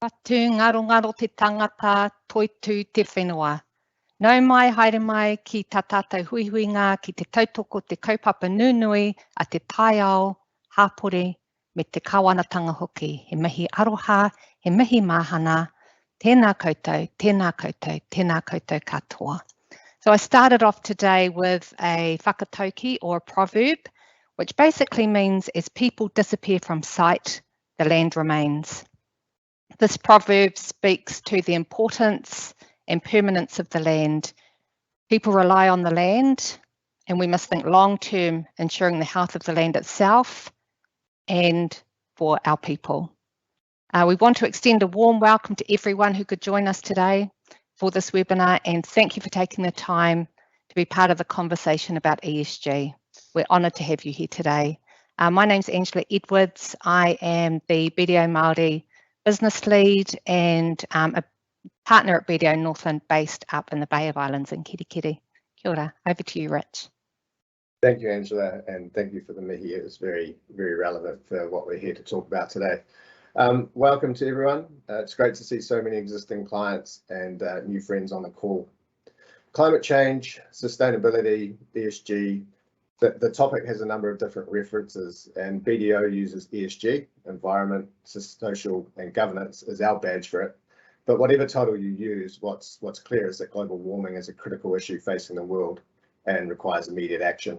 Patu ngaro te tangata toitu te whenua. Nau mai haere mai ki tā tātou huihuinga ki te tautoko te kaupapa nunui a te taiao, hapore me te kawanatanga hoki. He mihi aroha, he mihi mahana, tēnā koutou, tēnā koutou, tēnā koutou katoa. So I started off today with a whakatauki or a proverb, which basically means as people disappear from sight, the land remains. This proverb speaks to the importance and permanence of the land. People rely on the land, and we must think long-term, ensuring the health of the land itself and for our people. We want to extend a warm welcome to everyone who could join us today for this webinar, and thank you for taking the time to be part of the conversation about ESG. We're honoured to have you here today. My name's Angela Edwards. I am the BDO Maori business lead and a partner at BDO Northland based up in the Bay of Islands in Kirikiri. Kia ora, over to you, Rich. Thank you, Angela, and thank you for the mihi. It's very, very relevant for what we're here to talk about today. Welcome to everyone. It's great to see so many existing clients and new friends on the call. Climate change, sustainability, ESG, the topic has a number of different references, and BDO uses ESG, environment, social and governance, as our badge for it. But whatever title you use, what's clear is that global warming is a critical issue facing the world and requires immediate action.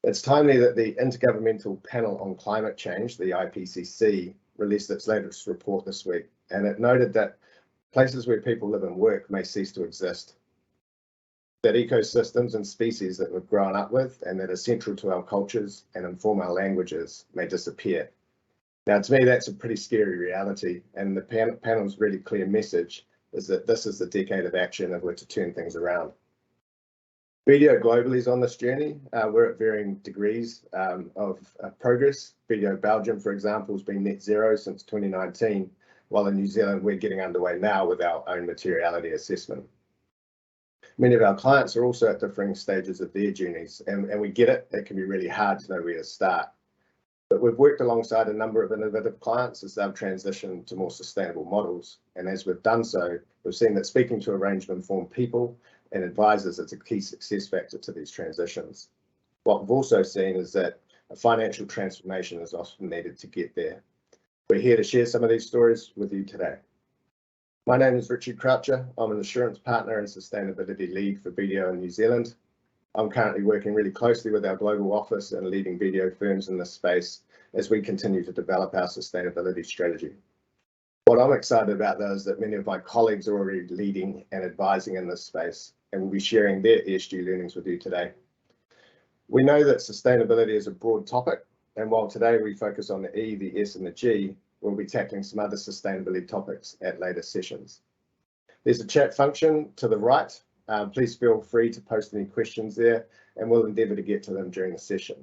It's timely that the Intergovernmental Panel on Climate Change, the IPCC, released its latest report this week, and it noted that places where people live and work may cease to exist, that ecosystems and species that we've grown up with and that are central to our cultures and inform our languages may disappear. Now, to me, that's a pretty scary reality, and the panel's really clear message is that this is the decade of action if we're to turn things around. BDO globally is on this journey. We're at varying degrees of progress. BDO Belgium, for example, has been net zero since 2019, while in New Zealand, we're getting underway now with our own materiality assessment. Many of our clients are also at differing stages of their journeys, and we get it. It can be really hard to know where to start. But we've worked alongside a number of innovative clients as they've transitioned to more sustainable models. And as we've done so, we've seen that speaking to a range of informed people and advisors is a key success factor to these transitions. What we've also seen is that a financial transformation is often needed to get there. We're here to share some of these stories with you today. My name is Richard Croucher. I'm an assurance partner and sustainability lead for BDO in New Zealand. I'm currently working really closely with our global office and leading BDO firms in this space as we continue to develop our sustainability strategy. What I'm excited about, though, is that many of my colleagues are already leading and advising in this space and will be sharing their ESG learnings with you today. We know that sustainability is a broad topic, and while today we focus on the E, the S and the G, we'll be tackling some other sustainability topics at later sessions. There's a chat function to the right. Please feel free to post any questions there, and we'll endeavour to get to them during the session.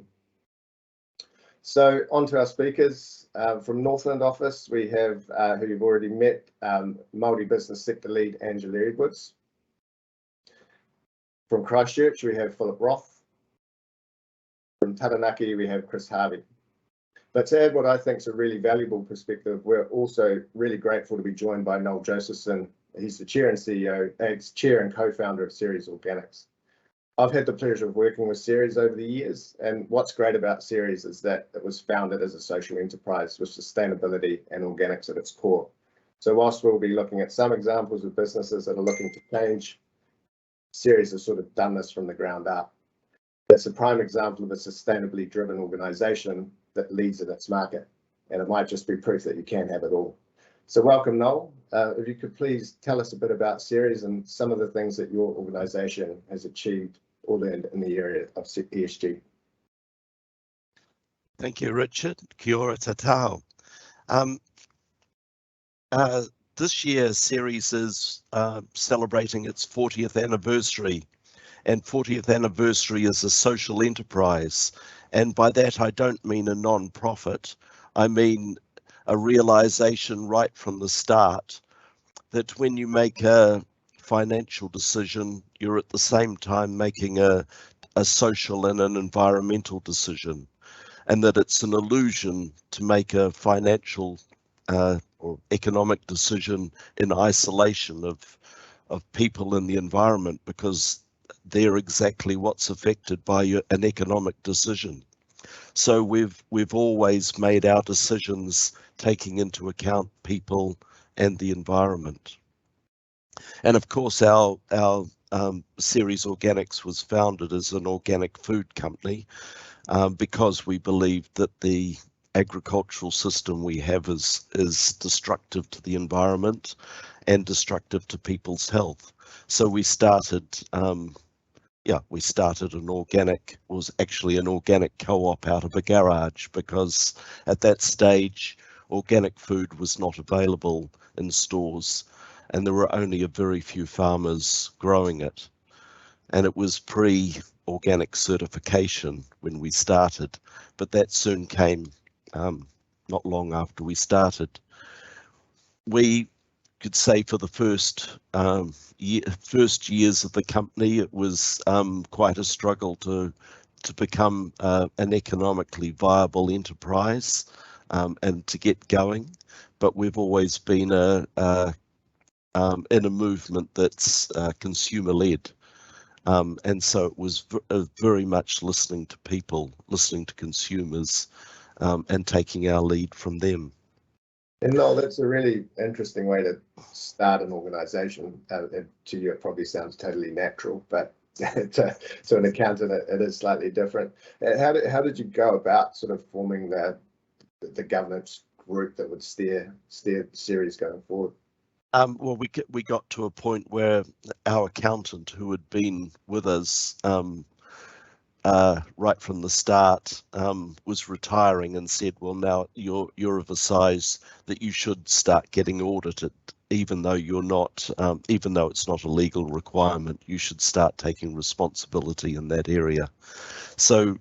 So on to our speakers. From Northland office, we have, who you've already met, Maori Business Sector Lead Angela Edwards. From Christchurch, we have Philip Roth. From Tahitangi, we have Chris Harvey. But to add what I think is a really valuable perspective, we're also really grateful to be joined by Noel Josephson. He's the chair and CEO, chair and co-founder of Ceres Organics. I've had the pleasure of working with Ceres over the years, and what's great about Ceres is that it was founded as a social enterprise with sustainability and organics at its core. So whilst we'll be looking at some examples of businesses that are looking to change, Ceres has sort of done this from the ground up. It's a prime example of a sustainably driven organisation that leads in its market, and it might just be proof that you can have it all. So welcome, Noel. If you could please tell us a bit about Ceres and some of the things that your organisation has achieved or learned in the area of ESG. Thank you, Richard. Kia ora te tau. This year, Ceres is celebrating its 40th anniversary, and 40th anniversary is a social enterprise. And by that, I don't mean a non-profit. I mean a realization right from the start that when you make a financial decision, you're at the same time making a social and an environmental decision, and that it's an illusion to make a financial or economic decision in isolation of people in the environment, because they're exactly what's affected by an economic decision. So we've always made our decisions taking into account people and the environment. And of course, our Ceres Organics was founded as an organic food company because we believe that the agricultural system we have is destructive to the environment and destructive to people's health. So we started we started an organic co-op out of a garage, because at that stage organic food was not available in stores and there were only a very few farmers growing it, and it was pre-organic certification when we started, but that soon came not long after we started. We could say for the first years of the company, it was quite a struggle to become an economically viable enterprise and to get going. But we've always been in a movement that's consumer-led, and so it was very much listening to people, listening to consumers, and taking our lead from them. And Noel, that's a really interesting way to start an organisation. To you, it probably sounds totally natural, but to an accountant, it is slightly different. How did you go about sort of forming the governance group that would steer Ceres going forward? Well, we got to a point where our accountant, who had been with us right from the start, was retiring, and said, well, now you're of a size that you should start getting audited, even though you're not, even though it's not a legal requirement, you should start taking responsibility in that area. So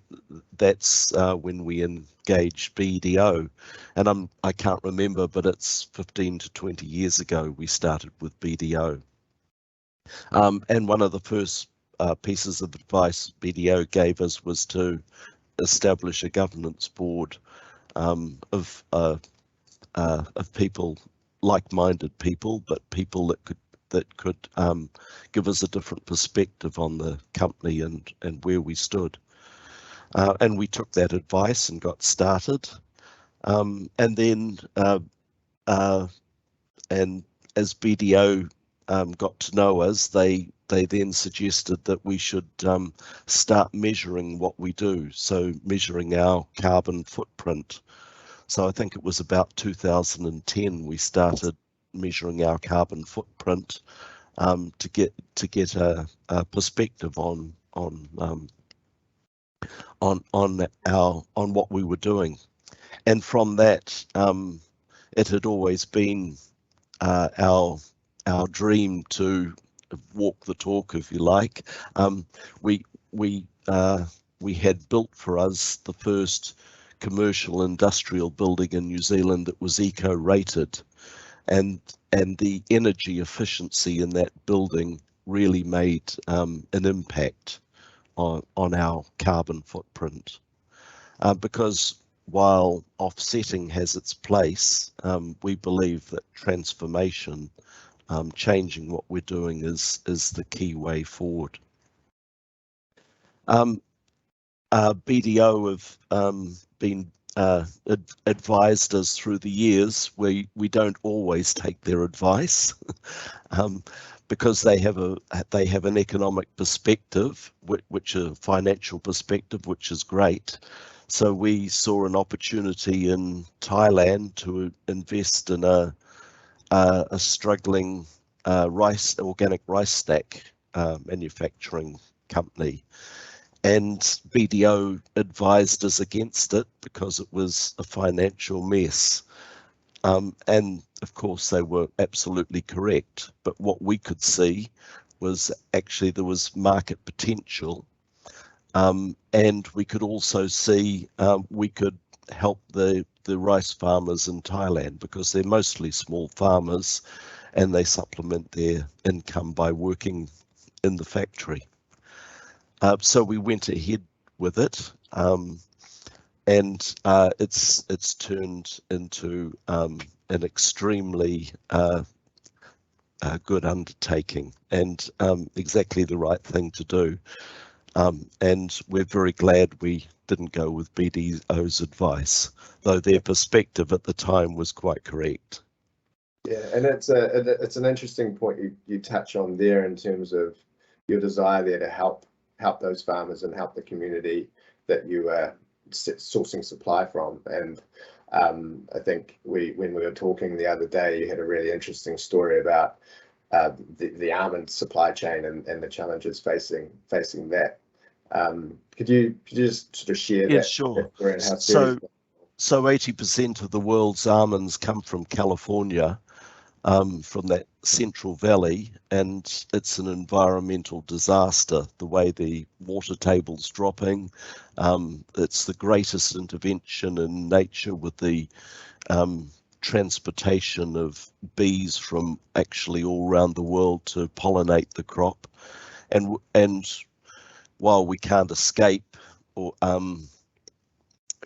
that's when we engaged BDO, and I can't remember, but it's 15 to 20 years ago we started with BDO. And one of the first pieces of advice BDO gave us was to establish a governance board of people, like-minded people, but people that could give us a different perspective on the company and where we stood. And we took that advice and got started. And then, and as BDO got to know us, they then suggested that we should start measuring what we do, so measuring our carbon footprint. So I think it was about 2010 we started measuring our carbon footprint to get a perspective on what we were doing. And from that, it had always been our dream to walk the talk, if you like. We had built for us the first commercial industrial building in New Zealand that was eco-rated, and the energy efficiency in that building really made an impact on our carbon footprint, because while offsetting has its place, we believe that transformation, changing what we're doing, is the key way forward. BDO have been advised us through the years. We don't always take their advice because they have an economic perspective, which a financial perspective, which is great. So we saw an opportunity in Thailand to invest in a struggling organic rice stack manufacturing company. And BDO advised us against it because it was a financial mess. And of course they were absolutely correct. But what we could see was actually there was market potential. And we could also see we could help the rice farmers in Thailand, because they're mostly small farmers and they supplement their income by working in the factory. So we went ahead with it, and it's turned into an extremely good undertaking, and exactly the right thing to do. And we're very glad we didn't go with BDO's advice, though their perspective at the time was quite correct. Yeah, and it's an interesting point you touch on there in terms of your desire there to help those farmers and help the community that you are sourcing supply from. And I think when we were talking the other day, you had a really interesting story about the almond supply chain and the challenges facing that. Could you just sort of share that? Sure. And how so 80% of the world's almonds come from California, from that Central Valley, and it's an environmental disaster, the way the water table's dropping. It's the greatest intervention in nature with the transportation of bees from actually all around the world to pollinate the crop. And while we can't escape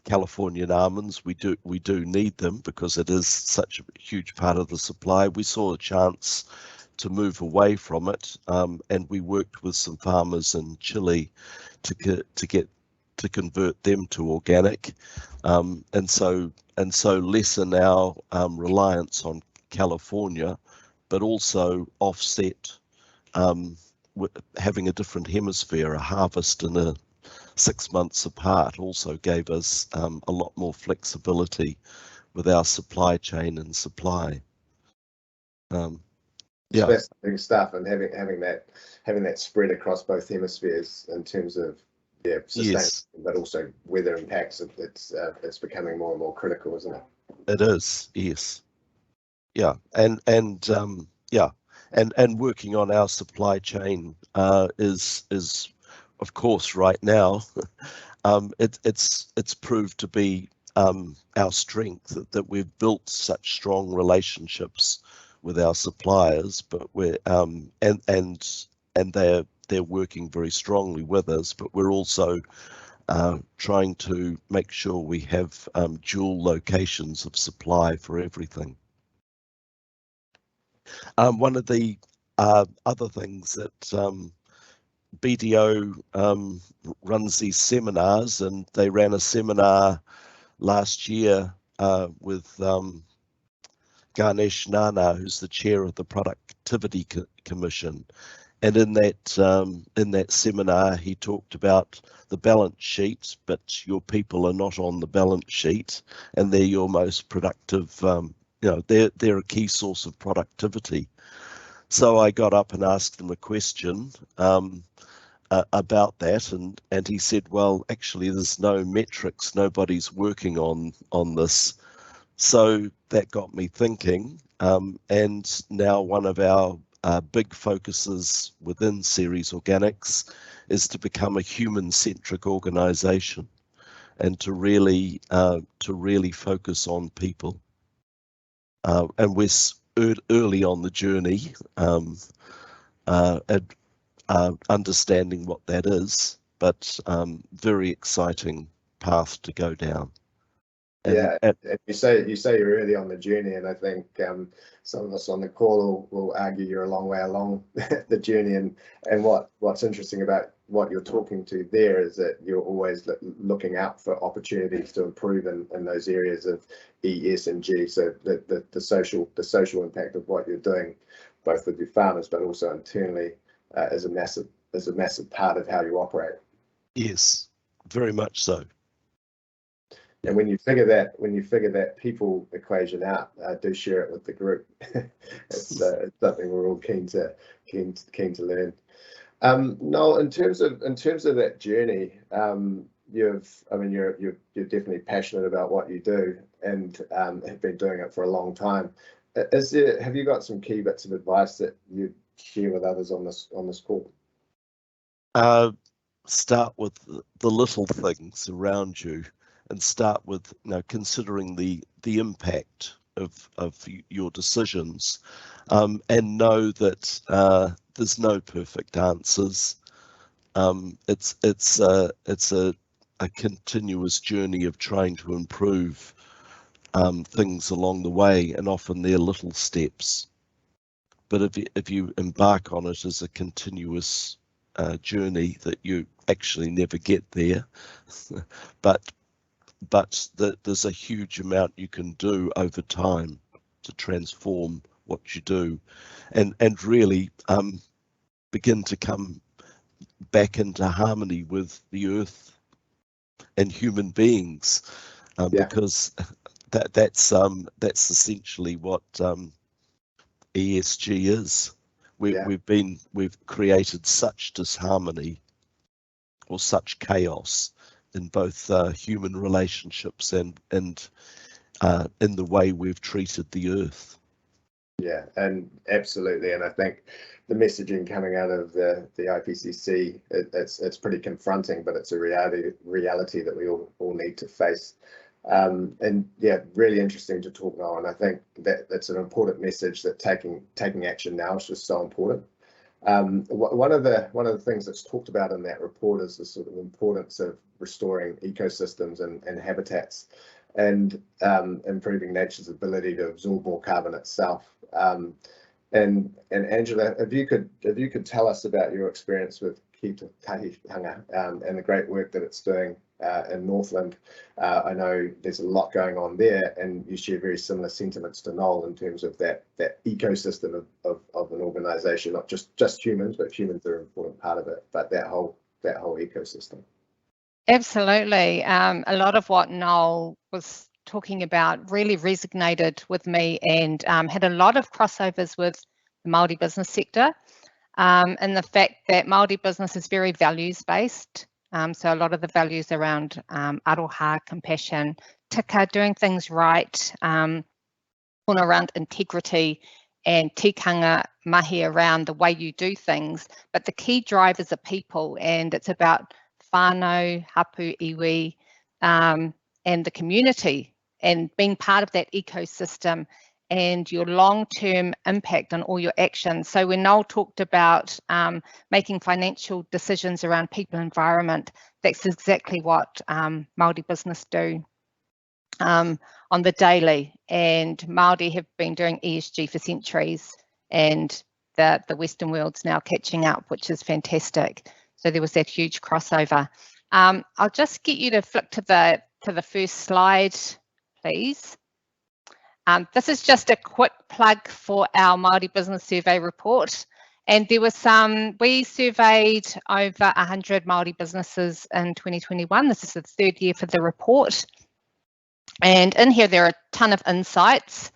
Californian almonds, we do need them because it is such a huge part of the supply. We saw a chance to move away from it, and we worked with some farmers in Chile to convert them to organic, and so lessen our reliance on California, but also offset having a different hemisphere, a harvest in a 6 months apart, also gave us a lot more flexibility with our supply chain and supply. Yeah, fascinating stuff, and having that spread across both hemispheres in terms of sustainability, yes, but also weather impacts. It's becoming more and more critical, isn't it? It is, yes. Yeah, and working on our supply chain is of course right now it's proved to be our strength, that we've built such strong relationships with our suppliers, but we're and they're working very strongly with us, but we're also trying to make sure we have dual locations of supply for everything. One of the other things that BDO runs these seminars, and they ran a seminar last year with Ganesh Nana, who's the chair of the Productivity Commission. And in that seminar, he talked about the balance sheet, but your people are not on the balance sheet, and they're your most productive. They're a key source of productivity. So I got up and asked him a question about that, and he said, well, actually, there's no metrics, nobody's working on this. So that got me thinking, and now one of our big focuses within Ceres Organics is to become a human-centric organisation, and to really focus on people. And we're early on the journey, understanding what that is, but very exciting path to go down. And you say you're early on the journey, and I think some of us on the call will argue you're a long way along the journey. And what's interesting about what you're talking to there is that you're always looking out for opportunities to improve in those areas of E, S, and G. So the social impact of what you're doing, both with your farmers, but also internally, is a massive part of how you operate. Yes, very much so. And when you figure that people equation out, do share it with the group. It's something we're all keen to learn. Noel, in terms of that journey, you're definitely passionate about what you do, and have been doing it for a long time. Have you got some key bits of advice that you'd share with others on this call? Start with the little things around you, and start with considering the impact of your decisions, and know that there's no perfect answers. It's a continuous journey of trying to improve things along the way, and often they're little steps. But if you embark on it as a continuous journey, that you actually never get there, but there's a huge amount you can do over time to transform what you do, and really begin to come back into harmony with the earth and human beings, because that's essentially what ESG is. We've created such disharmony or such chaos in both human relationships and in the way we've treated the earth. Yeah, and absolutely. And I think the messaging coming out of the IPCC, it's pretty confronting, but it's a reality that we all need to face. And yeah, really interesting to talk now. And I think that that's an important message, that taking action now is just so important. One of the things that's talked about in that report is the sort of importance of restoring ecosystems and habitats, and improving nature's ability to absorb more carbon itself. And Angela, if you could tell us about your experience with Tahitangi and the great work that it's doing in Northland. I know there's a lot going on there, and you share very similar sentiments to Noel in terms of that ecosystem of an organisation, not just humans, but humans are an important part of it, but that whole ecosystem. Absolutely. A lot of what Noel was talking about really resonated with me, and had a lot of crossovers with the Māori business sector, and the fact that Māori business is very values-based. So a lot of the values around aroha, compassion, tika, doing things right, around integrity, and tikanga mahi around the way you do things. But the key drivers are people, and it's about whānau, hapu, iwi, and the community, and being part of that ecosystem, and your long-term impact on all your actions. So when Noel talked about making financial decisions around people and environment, that's exactly what Māori business do on the daily. And Māori have been doing ESG for centuries, and the Western world's now catching up, which is fantastic. So there was that huge crossover. I'll just get you to flip to the first slide, please. This is just a quick plug for our Māori Business Survey report. And there was we surveyed over 100 Māori businesses in 2021. This is the third year for the report. And in here, there are a ton of insights.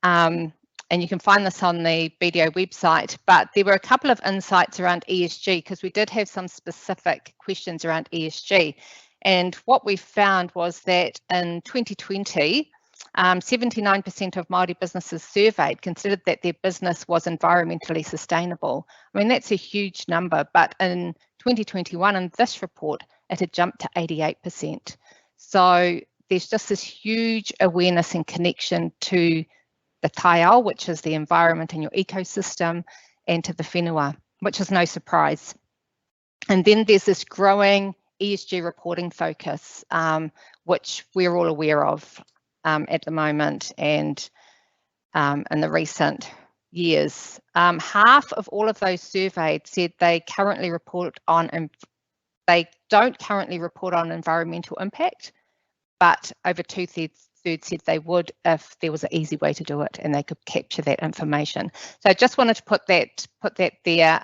And you can find this on the BDO website, but there were a couple of insights around ESG, because we did have some specific questions around ESG. And what we found was that in 2020, 79% of Māori businesses surveyed considered that their business was environmentally sustainable. I mean, that's a huge number, but in 2021, in this report, it had jumped to 88%. So there's just this huge awareness and connection to the taiao, which is the environment and your ecosystem, and to the whenua, which is no surprise. And then there's this growing ESG reporting focus, which we're all aware of at the moment and in the recent years. Half of all of those surveyed said they currently report on, and they don't currently report on environmental impact, but over two-thirds said they would if there was an easy way to do it and they could capture that information. So I just wanted to put that there,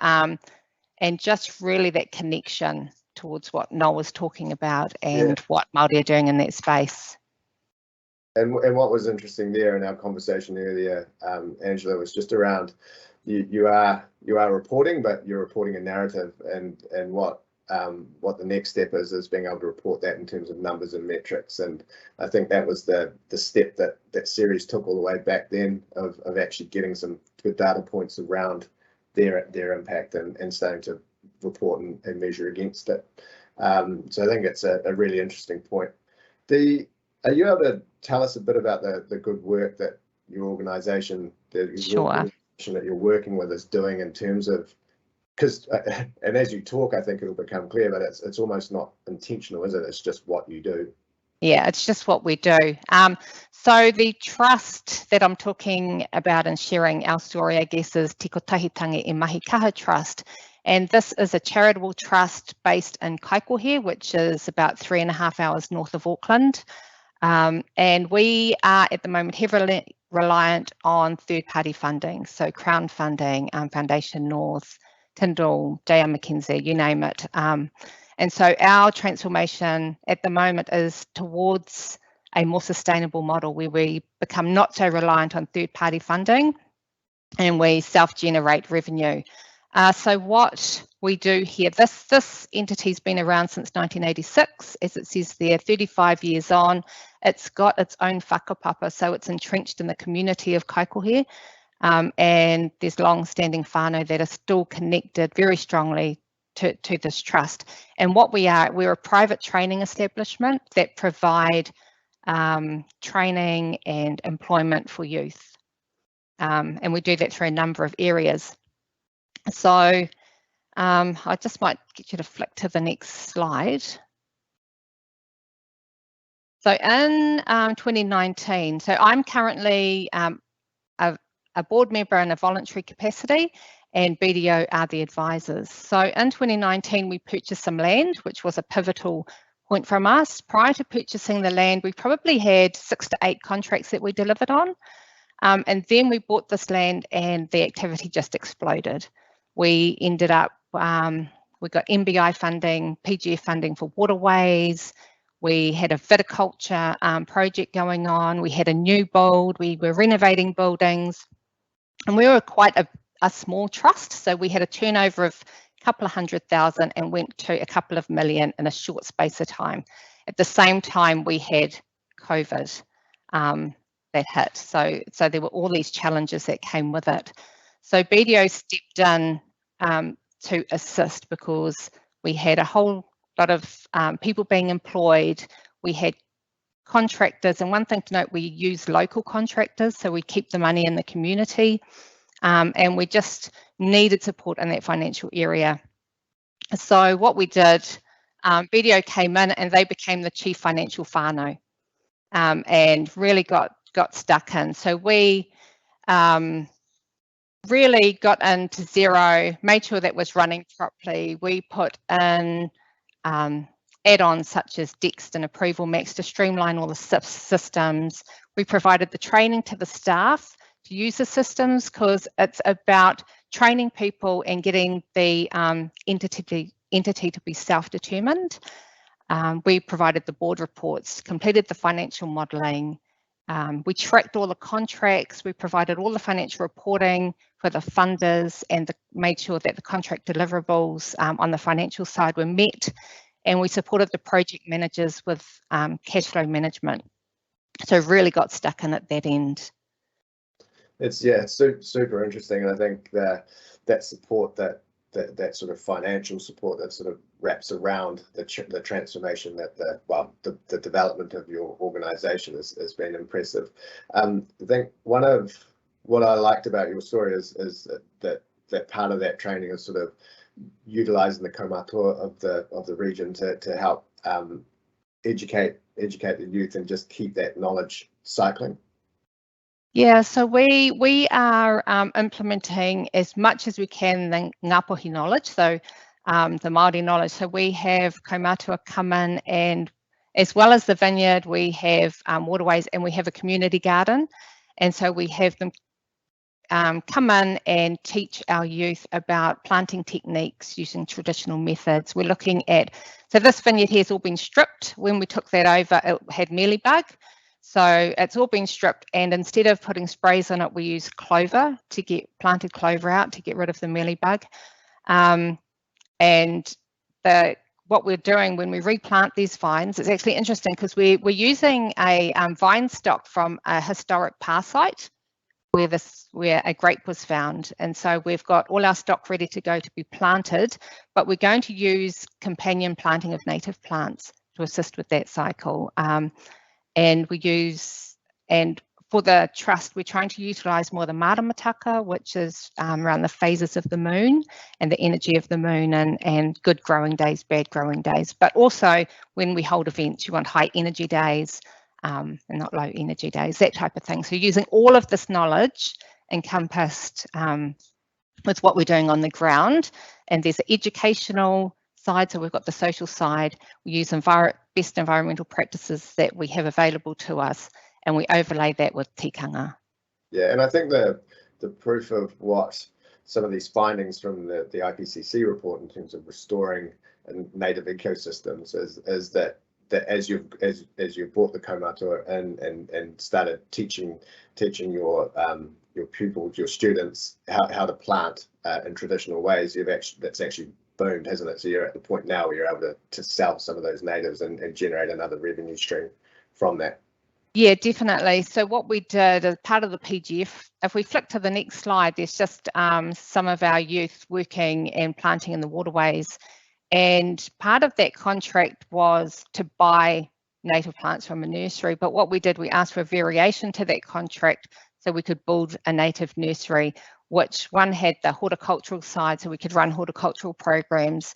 and just really that connection towards what Noel was talking about and what Māori are doing in that space. And what was interesting there in our conversation earlier, Angela, was just around you are reporting, but you're reporting a narrative, and what the next step is being able to report that in terms of numbers and metrics. And I think that was the step that series took all the way back then of actually getting some good data points around their impact and starting to report and measure against it. So I think it's a really interesting point. Are you able to tell us a bit about the good work that your organisation, that you're working with, is doing in terms of, because, and as you talk, I think it'll become clear, but it's almost not intentional, is it? It's just what you do. Yeah, it's just what we do. So the trust that I'm talking about and sharing our story, I guess, is Tiko Tahitangi e Mahika Trust. And this is a charitable trust based in Kaikohe, which is about 3.5 hours north of Auckland. And we are at the moment heavily reliant on third-party funding, so Crown funding, Foundation North, Tyndall, J.R. Mackenzie, you name it. And so our transformation at the moment is towards a more sustainable model where we become not so reliant on third-party funding and we self-generate revenue. So what we do here, this entity's been around since 1986, as it says there, 35 years on. It's got its own whakapapa, so it's entrenched in the community of Kaikohe, and there's long-standing whānau that are still connected very strongly to this trust. And what we're a private training establishment that provide training and employment for youth. And we do that through a number of areas. So I just might get you to flick to the next slide. So in 2019, so I'm currently a board member in a voluntary capacity, and BDO are the advisors. So in 2019, we purchased some land, which was a pivotal point from us. Prior to purchasing the land, we probably had 6 to 8 contracts that we delivered on. And then we bought this land and the activity just exploded. We ended up, we got MBI funding, PGF funding for waterways. We had a viticulture project going on. We had a new build. We were renovating buildings. And we were quite a small trust. So we had a turnover of a couple of 100,000 and went to a couple of million in a short space of time. At the same time, we had COVID that hit. So there were all these challenges that came with it. So BDO stepped in to assist because we had a whole lot of people being employed. We had contractors, and one thing to note, we use local contractors, so we keep the money in the community, and we just needed support in that financial area. So what we did, BDO came in and they became the chief financial whānau, and really got stuck in. So we really got into Xero, made sure that was running properly. We put in add-ons such as Dext and Approval Max to streamline all the systems. We provided the training to the staff to use the systems because it's about training people and getting the entity to be self-determined. We provided the board reports, completed the financial modelling. We tracked all the contracts. We provided all the financial reporting for the funders and made sure that the contract deliverables on the financial side were met. And we supported the project managers with cash flow management. So really got stuck in at that end. It's super interesting, and I think that support, that sort of financial support that sort of wraps around the transformation, that the development of your organisation has been impressive. I think one of what I liked about your story is that part of that training is sort of utilising the kaumātua of the region to help educate the youth and just keep that knowledge cycling. Yeah, so we are implementing as much as we can the Ngāpuhi knowledge, so the Maori knowledge. So we have kaumātua come in, and as well as the vineyard, we have waterways, and we have a community garden. And so we have them come in and teach our youth about planting techniques using traditional methods. We're looking at, so this vineyard here has all been stripped. When we took that over, it had mealybug. So it's all been stripped, and instead of putting sprays on it, we use clover to get planted clover out to get rid of the mealybug. And what we're doing when we replant these vines, it's actually interesting because we're using a vine stock from a historic par site where a grape was found. And so we've got all our stock ready to go to be planted, but we're going to use companion planting of native plants to assist with that cycle. And for the trust, we're trying to utilise more the maramataka, which is around the phases of the moon and the energy of the moon, and good growing days, bad growing days. But also when we hold events, you want high energy days and not low energy days, that type of thing. So using all of this knowledge encompassed with what we're doing on the ground. And there's the educational side, so we've got the social side. We use best environmental practices that we have available to us, and we overlay that with tikanga. Yeah, and I think the proof of what some of these findings from the IPCC report in terms of restoring native ecosystems is that as you've brought the kaumātua and started teaching your pupils, your students, how to plant in traditional ways, that's actually boomed, hasn't it? So you're at the point now where you're able to sell some of those natives and generate another revenue stream from that. Yeah, definitely. So what we did as part of the PGF, if we flick to the next slide, there's just some of our youth working and planting in the waterways. And part of that contract was to buy native plants from a nursery. But what we did, we asked for a variation to that contract so we could build a native nursery, which one had the horticultural side, so we could run horticultural programs.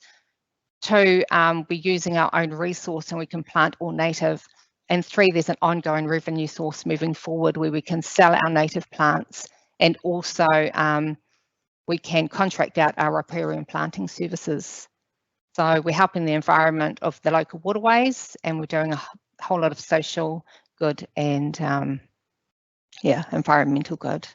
Two, we're using our own resource and we can plant all native. And three, there's an ongoing revenue source moving forward where we can sell our native plants, and also we can contract out our riparian planting services. So we're helping the environment of the local waterways, and we're doing a whole lot of social good and environmental good.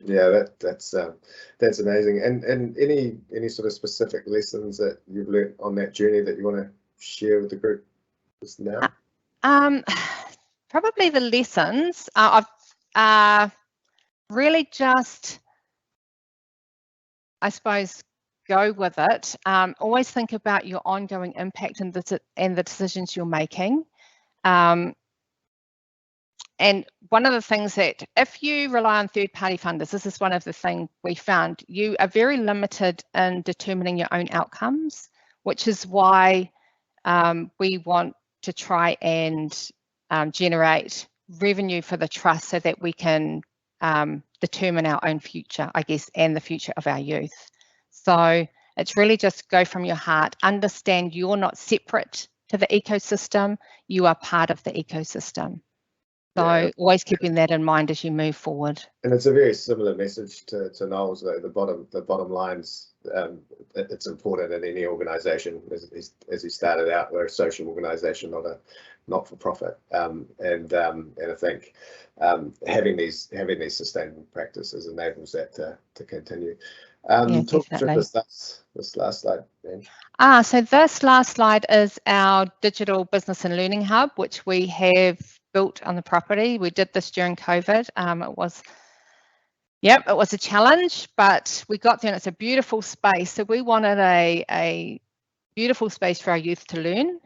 Yeah, that's amazing. And any sort of specific lessons that you've learned on that journey that you want to share with the group just now? Probably the lessons. I've really just, I suppose, go with it. Always think about your ongoing impact and the decisions you're making. And one of the things that if you rely on third-party funders, this is one of the things we found, you are very limited in determining your own outcomes, which is why we want to try and generate revenue for the trust so that we can determine our own future, I guess, and the future of our youth. So it's really just go from your heart, understand you're not separate to the ecosystem, you are part of the ecosystem. So always keeping that in mind as you move forward. And it's a very similar message to Noel's, though. The bottom lines, it's important in any organisation. As he started out, we're a social organisation, not a not-for-profit. And I think having these sustainable practices enables that to continue. Talk through this last slide, Ben. So this last slide is our digital business and learning hub, which we have built on the property. We did this during COVID. It was a challenge, but we got there and it's a beautiful space. So we wanted a beautiful space for our youth to learn,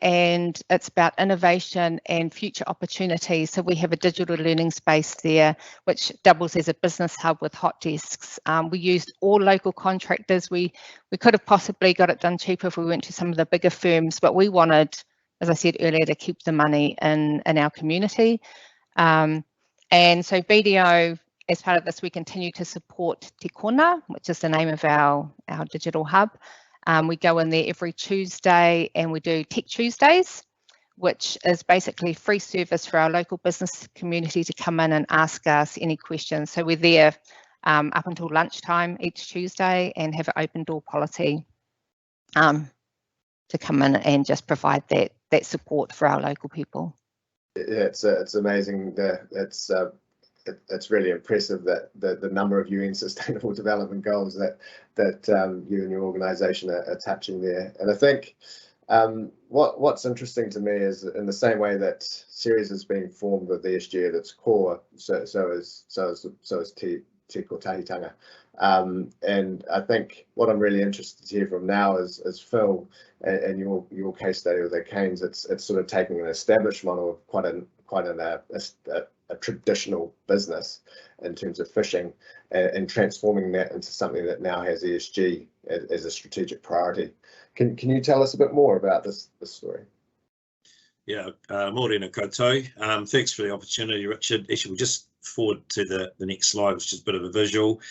and it's about innovation and future opportunities. So we have a digital learning space there, which doubles as a business hub with hot desks. We used all local contractors. We could have possibly got it done cheaper if we went to some of the bigger firms, but we wanted, as I said earlier, to keep the money in our community. And so BDO, as part of this, we continue to support Tikona, which is the name of our digital hub. We go in there every Tuesday and we do Tech Tuesdays, which is basically free service for our local business community to come in and ask us any questions. So we're there up until lunchtime each Tuesday and have an open door policy to come in and just provide that support for our local people. Yeah, it's amazing. It's really impressive that the number of UN Sustainable Development Goals that you and your organisation are touching there. And I think what's interesting to me is, in the same way that Ceres is being formed with ESG at its core, so is Tiko Tahitanga. And I think what I'm really interested to hear from now is Phil and your case study with the Canes. It's sort of taking an established model of quite a traditional business in terms of fishing and transforming that into something that now has ESG as a strategic priority. Can you tell us a bit more about this story? Morena koutou. Thanks for the opportunity, Richard. Actually, we'll just forward to the next slide, which is a bit of a visual.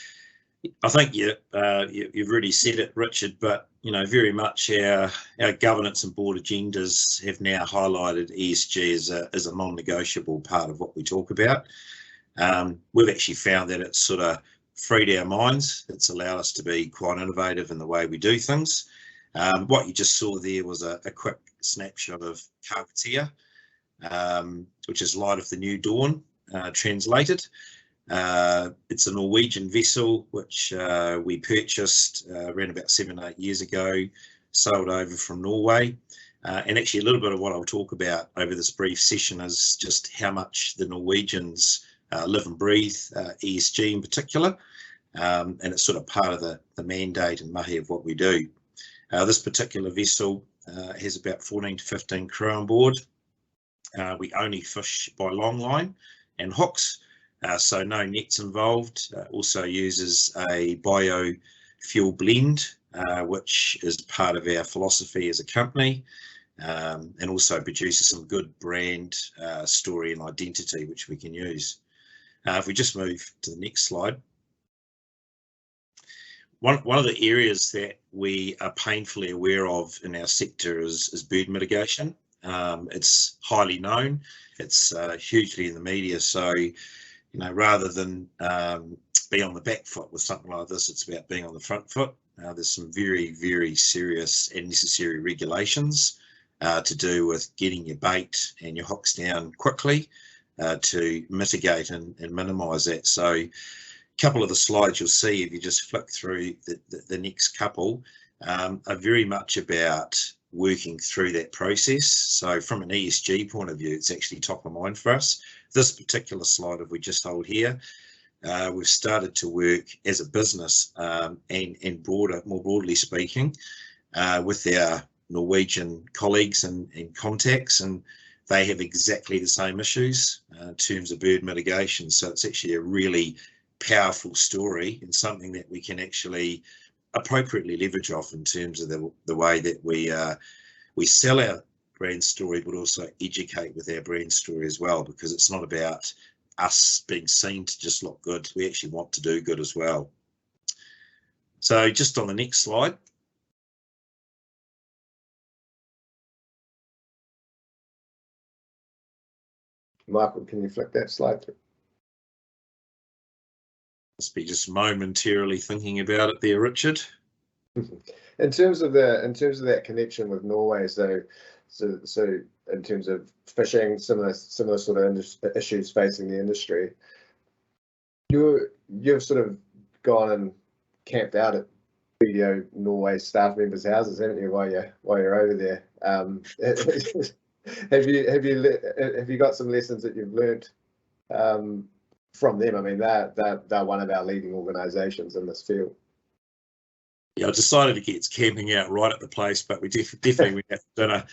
I think you've already said it, Richard, but very much our governance and board agendas have now highlighted ESG as a non-negotiable part of what we talk about. We've actually found that it's sort of freed our minds. It's allowed us to be quite innovative in the way we do things. What you just saw there was a quick snapshot of Kawatia, which is Light of the New Dawn, translated. It's a Norwegian vessel which we purchased around about 7-8 years ago, sailed over from Norway. And actually a little bit of what I'll talk about over this brief session is just how much the Norwegians live and breathe ESG in particular. And it's sort of part of the mandate and mahi of what we do. This particular vessel has about 14 to 15 crew on board. We only fish by long line and hooks, so no nets involved. Also uses a biofuel blend, which is part of our philosophy as a company, and also produces some good brand story and identity which we can use. If we just move to the next slide. One of the areas that we are painfully aware of in our sector is bird mitigation. It's highly known. It's hugely in the media. So, rather than be on the back foot with something like this, it's about being on the front foot. There's some very, very serious and necessary regulations to do with getting your bait and your hooks down quickly to mitigate and minimise that. So, couple of the slides you'll see if you just flick through the next couple are very much about working through that process. So from an ESG point of view, it's actually top of mind for us. This particular slide, if we just hold here, we've started to work as a business and more broadly speaking, with our Norwegian colleagues and contacts, and they have exactly the same issues in terms of bird mitigation. So it's actually a really powerful story and something that we can actually appropriately leverage off in terms of the way that we sell our brand story, but also educate with our brand story as well, because it's not about us being seen to just look good. We actually want to do good as well. So just on the next slide. Michael, can you flick that slide through? Must be just momentarily thinking about it there, Richard. In terms of that connection with Norway, so in terms of fishing, similar sort of issues facing the industry, you've sort of gone and camped out at BDO Norway staff members' houses, haven't you, while you're over there? Have you got some lessons that you've learned from them? I mean, they're one of our leading organisations in this field. Yeah, I decided to get camping out right at the place, but we definitely went out for dinner.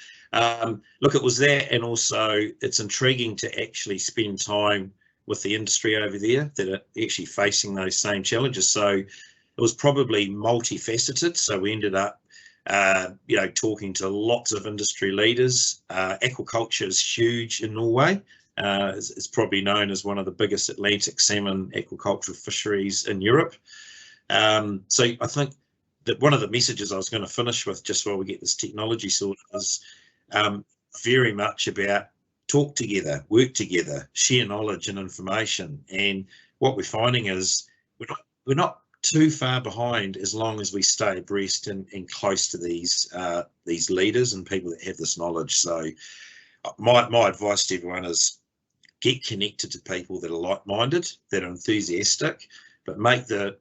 Look, it was that, and also it's intriguing to actually spend time with the industry over there that are actually facing those same challenges. So it was probably multifaceted. So we ended up, talking to lots of industry leaders. Aquaculture is huge in Norway. It's probably known as one of the biggest Atlantic salmon aquaculture fisheries in Europe. So I think that one of the messages I was going to finish with, just while we get this technology sorted, is very much about talk together, work together, share knowledge and information. And what we're finding is we're not too far behind as long as we stay abreast and close to these leaders and people that have this knowledge. So my advice to everyone is get connected to people that are like-minded, that are enthusiastic, but make the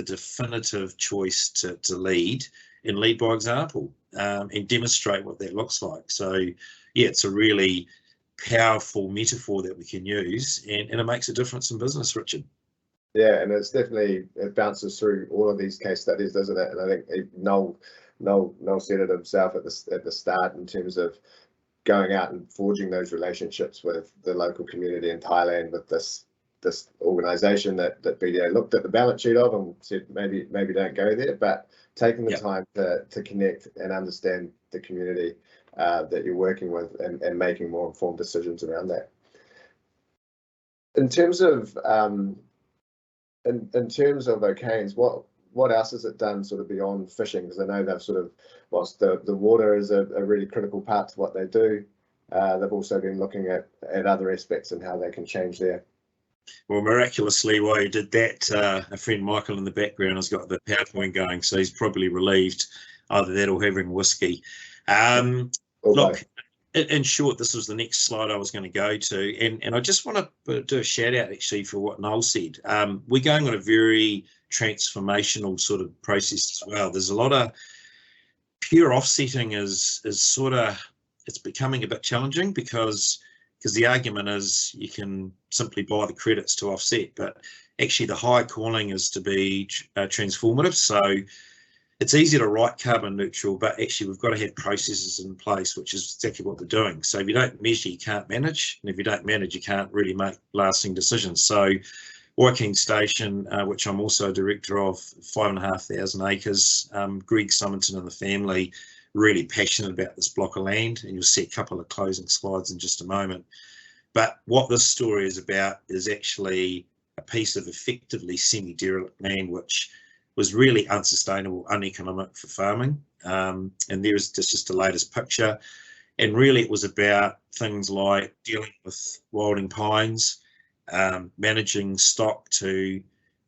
definitive choice to lead, and lead by example, and demonstrate what that looks like. So yeah, it's a really powerful metaphor that we can use, and it makes a difference in business, Richard. Yeah, and it bounces through all of these case studies, doesn't it? And I think Noel said it himself at the start in terms of going out and forging those relationships with the local community in Thailand, with this organisation that BDO looked at the balance sheet of and said maybe don't go there, but taking the time to connect and understand the community that you're working with and making more informed decisions around that. In terms of O'Kane's, what else has it done sort of beyond fishing? Because I know they've sort of, whilst the water is a really critical part to what they do, they've also been looking at other aspects and how they can change there. Well, miraculously, while you did that, a friend Michael in the background has got the PowerPoint going, so he's probably relieved, either that or having whiskey. Look, in short, this was the next slide I was going to go to, and I just want to do a shout out actually for what Noel said. We're going on a very transformational sort of process as well. There's a lot of pure offsetting is sort of, it's becoming a bit challenging because the argument is you can simply buy the credits to offset, but actually the high calling is to be transformative. So it's easy to write carbon neutral, but actually we've got to have processes in place, which is exactly what we're doing. So if you don't measure, you can't manage, and if you don't manage, you can't really make lasting decisions. So Waikeen Station, which I'm also a director of, 5,500 acres, Greg Summerton and the family really passionate about this block of land, and you'll see a couple of closing slides in just a moment. But what this story is about is actually a piece of effectively semi-derelict land which was really unsustainable, uneconomic for farming. And there's just the latest picture. And really it was about things like dealing with wilding pines, managing stock to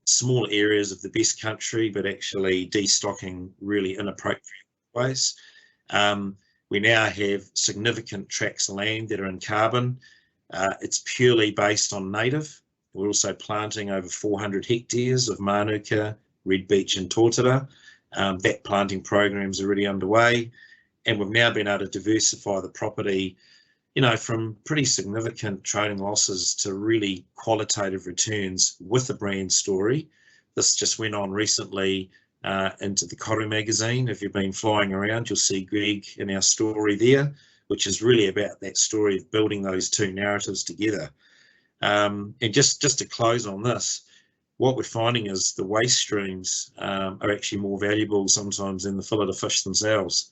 small areas of the best country, but actually destocking really inappropriate ways. We now have significant tracts of land that are in carbon. It's purely based on native. We're also planting over 400 hectares of Manuka, red beech and tōtara. That planting program is already underway, and we've now been able to diversify the property, you know, from pretty significant trading losses to really qualitative returns with the brand story. This just went on recently into the Koru magazine. If you've been flying around, you'll see Greg in our story there, which is really about that story of building those two narratives together. And just to close on this, what we're finding is the waste streams are actually more valuable sometimes than the fillet of fish themselves.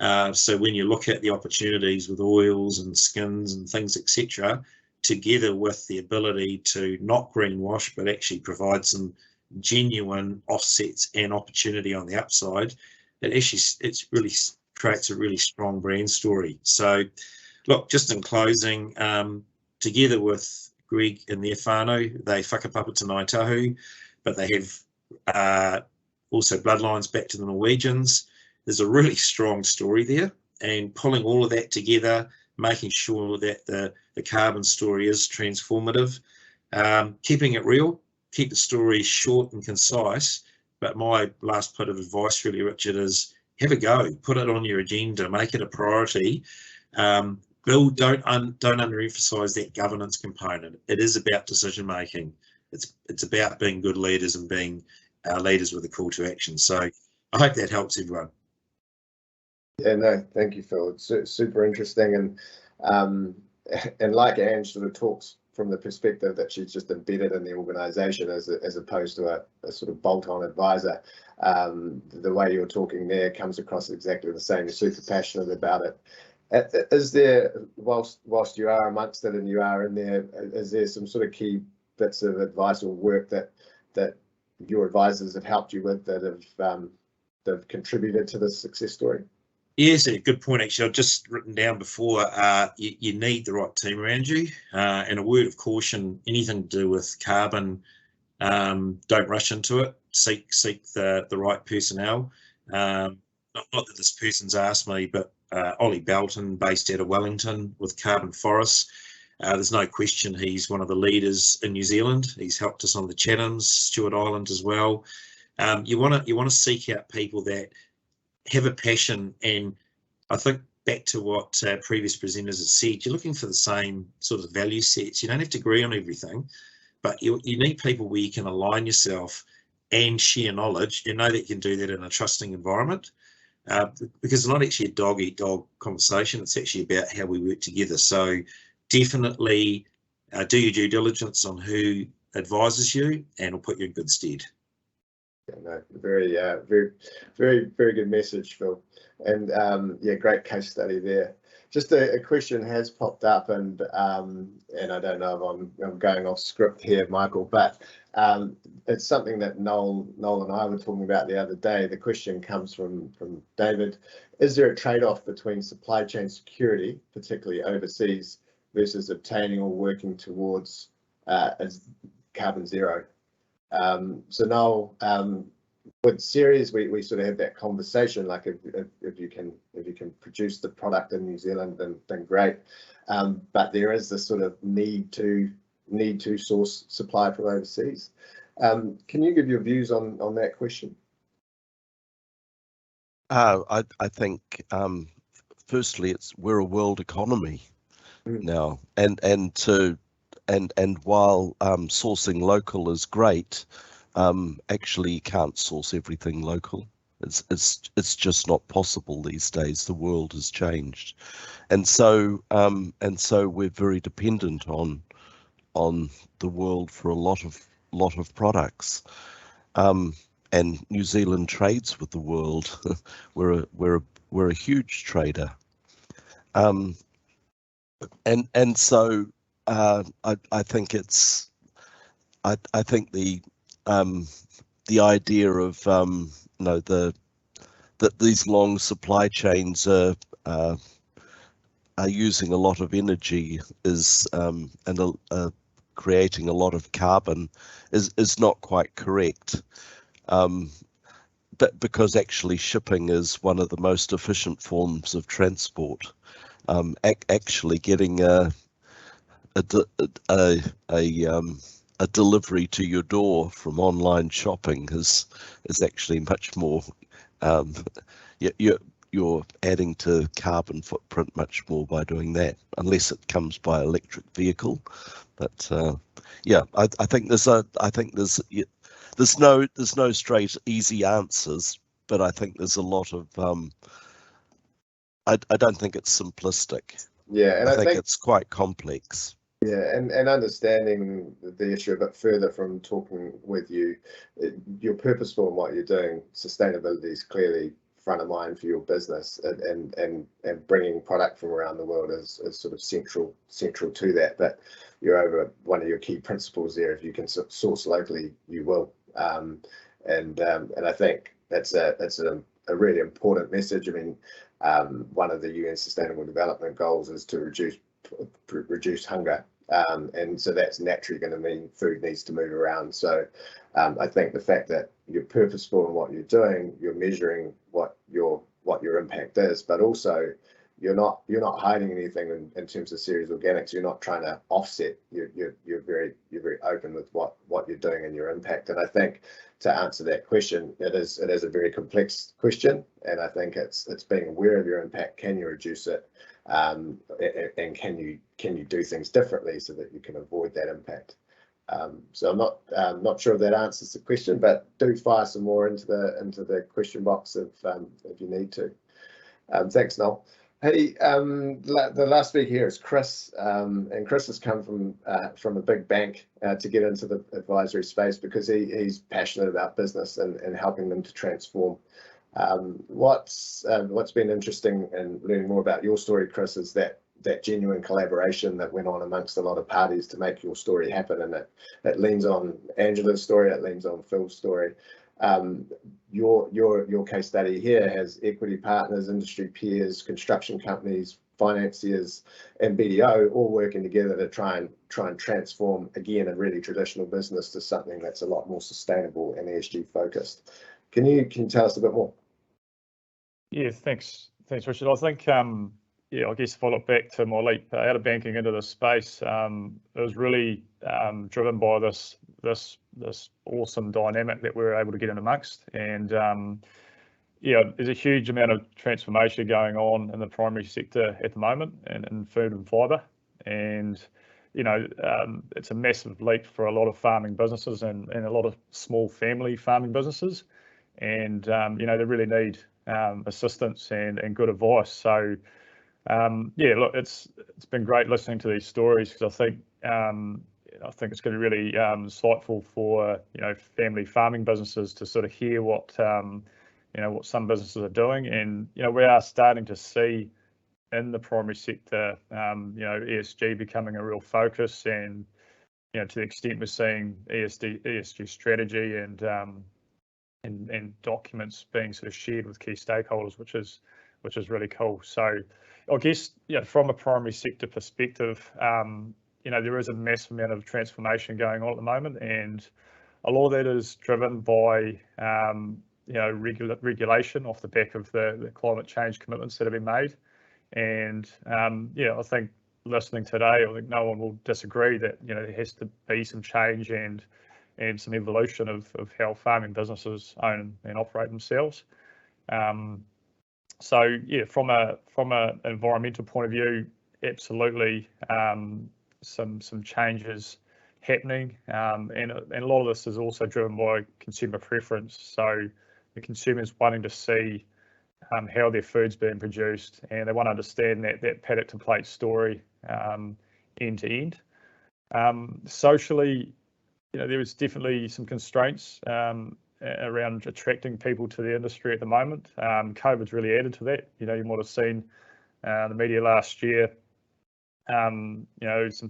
So when you look at the opportunities with oils and skins and things, etc., together with the ability to not greenwash, but actually provide some genuine offsets and opportunity on the upside, it really creates a really strong brand story. So look, just in closing, together with Greg and their whānau, they whakapapa to Ngāi Tahu, but they have also bloodlines back to the Norwegians. There's a really strong story there, and pulling all of that together, making sure that the carbon story is transformative, keeping it real, keep the story short and concise. But my last bit of advice really, Richard, is have a go, put it on your agenda, make it a priority. Don't underemphasize that governance component. It is about decision making. It's about being good leaders and being leaders with a call to action. So I hope that helps everyone. Yeah, no, thank you, Phil. It's super interesting, and like Ange sort of talks from the perspective that she's just embedded in the organisation as opposed to a sort of bolt-on advisor. The way you're talking there comes across exactly the same. You're super passionate about it. Is there, whilst you are amongst it and you are in there, is there some sort of key bits of advice or work that your advisors have helped you with that have contributed to this success story? Yes, a good point. Actually, I've just written down before, you need the right team around you. And a word of caution, anything to do with carbon, don't rush into it. Seek the right personnel. Not that this person's asked me, but Ollie Belton, based out of Wellington with Carbon Forests. There's no question he's one of the leaders in New Zealand. He's helped us on the Chathams, Stewart Island as well. You want to seek out people that have a passion, and I think back to what previous presenters have said, you're looking for the same sort of value sets. You don't have to agree on everything, but you need people where you can align yourself and share knowledge. You know that you can do that in a trusting environment, because it's not actually a dog-eat-dog conversation. It's actually about how we work together. So definitely do your due diligence on who advises you, and it'll put you in good stead. No, very good message, Phil. And yeah, great case study there. Just a question has popped up, and I don't know if I'm going off script here, Michael, but it's something that Noel and I were talking about the other day. The question comes from David: is there a trade-off between supply chain security, particularly overseas, versus obtaining or working towards carbon zero? So Noel, with Ceres, we sort of have that conversation, like if you can produce the product in New Zealand, then great. But there is this sort of need to source supply from overseas. Can you give your views on that question? I think firstly, we're a world economy now, and while sourcing local is great, actually you can't source everything local. It's just not possible these days. The world has changed, and so we're very dependent on the world for a lot of products. And New Zealand trades with the world. we're a huge trader, and so I think it's I think the idea of that these long supply chains are using a lot of energy and creating a lot of carbon is not quite correct. But because actually shipping is one of the most efficient forms of transport, actually getting a delivery to your door from online shopping is actually much more. You're adding to carbon footprint much more by doing that, unless it comes by electric vehicle. But yeah, I think there's no straight easy answers, but I think there's a lot of I don't think it's simplistic. Yeah, and I think it's quite complex. Yeah, and understanding the issue a bit further from talking with you, you're purposeful in what you're doing. Sustainability is clearly front of mind for your business, and bringing product from around the world is sort of central to that. But you're over one of your key principles there. If you can source locally, you will. And I think that's a really important message. I mean, one of the UN Sustainable Development Goals is to reduce hunger, and so that's naturally going to mean food needs to move around. So I think the fact that you're purposeful in what you're doing, you're measuring what your impact is, but also you're not hiding anything in terms of Ceres Organics. You're not trying to offset. You're very open with what you're doing and your impact. And I think to answer that question, it is a very complex question, and I think it's being aware of your impact. Can you reduce it, and can you do things differently so that you can avoid that impact? So I'm not sure if that answers the question, but do fire some more into the question box if you need to. Thanks, Noel. Hey, the last speaker here is Chris, and Chris has come from a big bank to get into the advisory space because he's passionate about business and helping them to transform. What's been interesting and learning more about your story, Chris, is that genuine collaboration that went on amongst a lot of parties to make your story happen, and it leans on Angela's story, it leans on Phil's story. Your case study here has equity partners, industry peers, construction companies, financiers, and BDO all working together to try and transform again a really traditional business to something that's a lot more sustainable and ESG focused. Can you tell us a bit more? Yeah, thanks, Richard. I think I guess if I look back to my leap out of banking into this space, it was really driven by this awesome dynamic that we were able to get in amongst. And there's a huge amount of transformation going on in the primary sector at the moment, and in food and fibre. And it's a massive leap for a lot of farming businesses and a lot of small family farming businesses. And they really need assistance and good advice. So look, it's been great listening to these stories, because I think I think it's going to be really insightful for family farming businesses to sort of hear what what some businesses are doing, and we are starting to see in the primary sector ESG becoming a real focus, and to the extent we're seeing ESG strategy and documents being sort of shared with key stakeholders, which is really cool. So I guess from a primary sector perspective, there is a massive amount of transformation going on at the moment, and a lot of that is driven by regulation off the back of the climate change commitments that have been made. And I think listening today, I think no one will disagree that there has to be some change and some evolution of how farming businesses own and operate themselves. So yeah, from an environmental point of view, absolutely some changes happening, and a lot of this is also driven by consumer preference. So the consumers wanting to see how their food's being produced, and they want to understand that paddock to plate story end to end. Socially, there is definitely some constraints around attracting people to the industry at the moment. COVID's really added to that. You might have seen the media last year, some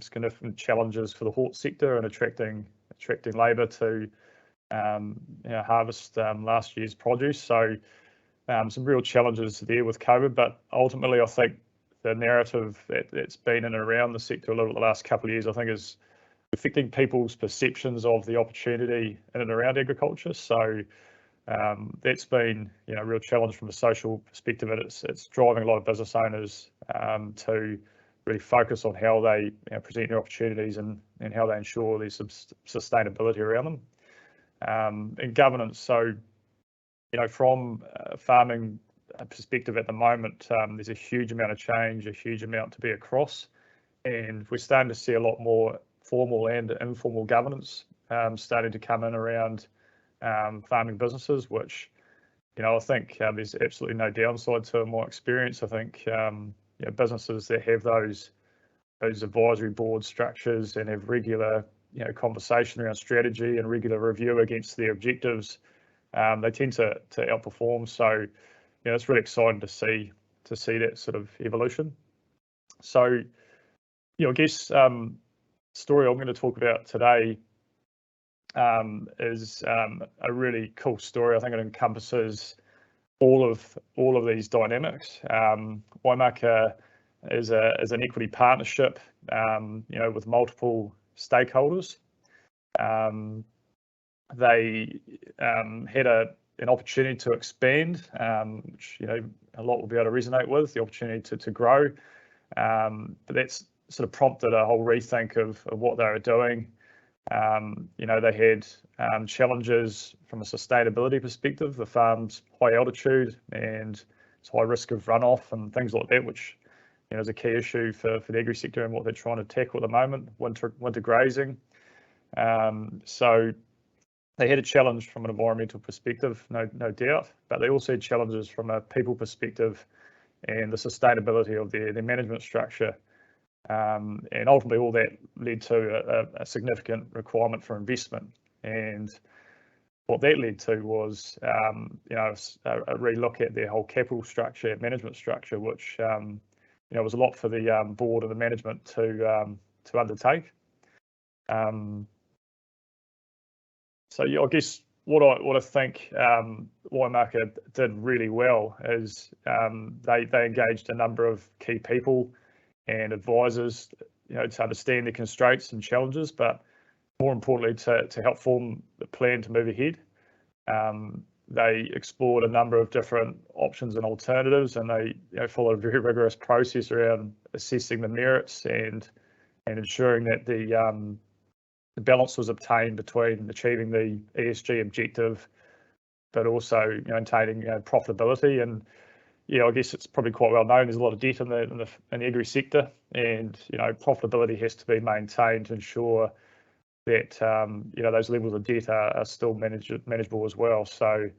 significant challenges for the hort sector and attracting labour to harvest last year's produce. So some real challenges there with COVID, but ultimately I think the narrative that's been in and around the sector a little the last couple of years, I think, is affecting people's perceptions of the opportunity in and around agriculture. So that's been a real challenge from a social perspective, and it's driving a lot of business owners to really focus on how they present their opportunities and how they ensure there's some sustainability around them. And governance, so from a farming perspective at the moment, there's a huge amount of change, a huge amount to be across, and we're starting to see a lot more formal and informal governance starting to come in around farming businesses, which I think there's absolutely no downside to, in my experience. I think businesses that have those advisory board structures and have regular conversation around strategy and regular review against their objectives, they tend to outperform. So it's really exciting to see that sort of evolution. So I guess story I'm going to talk about today is a really cool story. I think it encompasses all of these dynamics. Waimaka is an equity partnership, with multiple stakeholders. They had an opportunity to expand, which a lot will be able to resonate with, the opportunity to grow. But that's sort of prompted a whole rethink of what they were doing. They had challenges from a sustainability perspective. The farm's high altitude and it's high risk of runoff and things like that, which is a key issue for the agri sector and what they're trying to tackle at the moment, winter grazing. So they had a challenge from an environmental perspective, no doubt, but they also had challenges from a people perspective and the sustainability of their management structure. And ultimately all that led to a significant requirement for investment. And what that led to was a relook at their whole capital structure, management structure, which was a lot for the board and the management to undertake. So I guess what I think Waimaka did really well is they engaged a number of key people and advisors, to understand the constraints and challenges, but more importantly to help form the plan to move ahead. They explored a number of different options and alternatives, and they followed a very rigorous process around assessing the merits and ensuring that the balance was obtained between achieving the ESG objective, but also maintaining profitability. And I guess it's probably quite well known there's a lot of debt in the agri sector, and profitability has to be maintained to ensure that those levels of debt are still manageable as well. So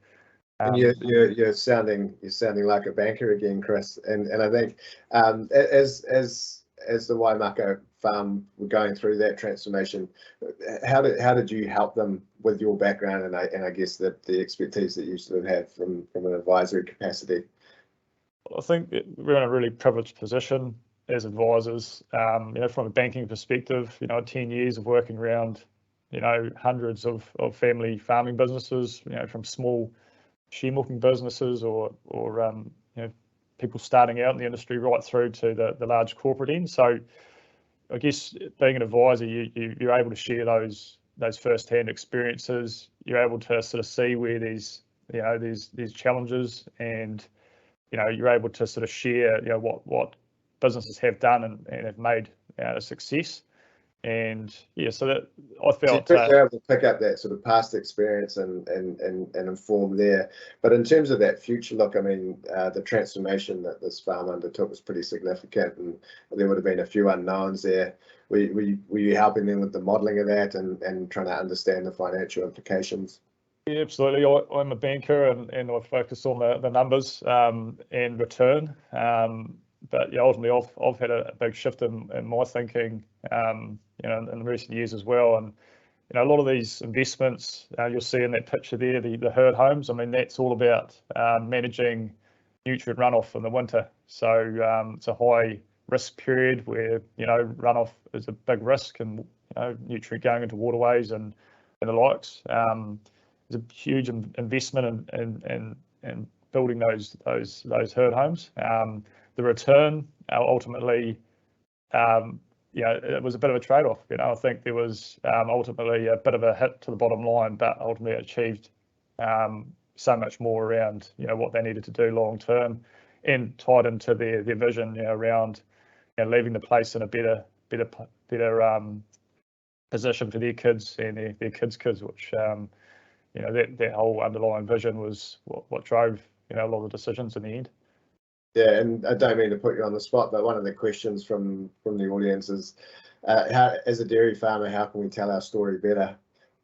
and you're sounding like a banker again, Chris. And I think as as the Waimaka farm were going through that transformation, how did you help them with your background and I guess the expertise that you sort of have from an advisory capacity? I think we're in a really privileged position as advisors, from a banking perspective. 10 years of working around, hundreds of family farming businesses, from small sheep milking businesses or people starting out in the industry right through to the large corporate end. So I guess being an advisor, you're able to share those first-hand experiences. You're able to sort of see where there's challenges, and you're able to sort of share what businesses have done and have made a success. And so that I felt you're able to pick up that sort of past experience and inform there. But in terms of that future look, I mean, the transformation that this farm undertook was pretty significant, and there would have been a few unknowns there. Were you helping them with the modelling of that and trying to understand the financial implications? Yeah, absolutely. I'm a banker and I focus on the numbers and return. But ultimately, I've had a big shift in my thinking, in recent years as well. And a lot of these investments you'll see in that picture there, the herd homes. I mean, that's all about managing nutrient runoff in the winter. So it's a high risk period where runoff is a big risk, and nutrient going into waterways and the likes. There's a huge investment in building those herd homes. The return ultimately, it was a bit of a trade-off. I think there was ultimately a bit of a hit to the bottom line, but ultimately it achieved so much more around what they needed to do long term, and tied into their vision around leaving the place in a better position for their kids and their kids' kids, which that whole underlying vision was what drove a lot of the decisions in the end. Yeah, and I don't mean to put you on the spot, but one of the questions from the audience is, how, as a dairy farmer, how can we tell our story better?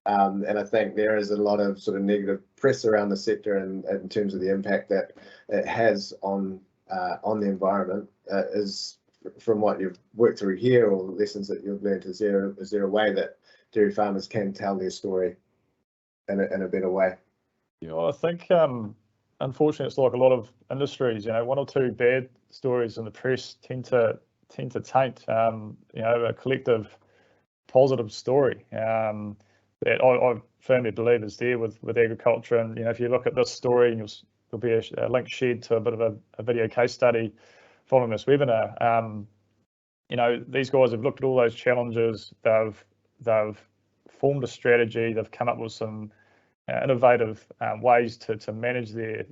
And I think there is a lot of sort of negative press around the sector and in terms of the impact that it has on the environment. Is from what you've worked through here or lessons that you've learned, is there a way that dairy farmers can tell their story in a better way? I think unfortunately it's like a lot of industries. One or two bad stories in the press tend to taint a collective positive story that I firmly believe is there with agriculture. And if you look at this story, and there'll be a link shared to a bit of a video case study following this webinar. These guys have looked at all those challenges. They've formed a strategy. They've come up with some innovative ways to manage their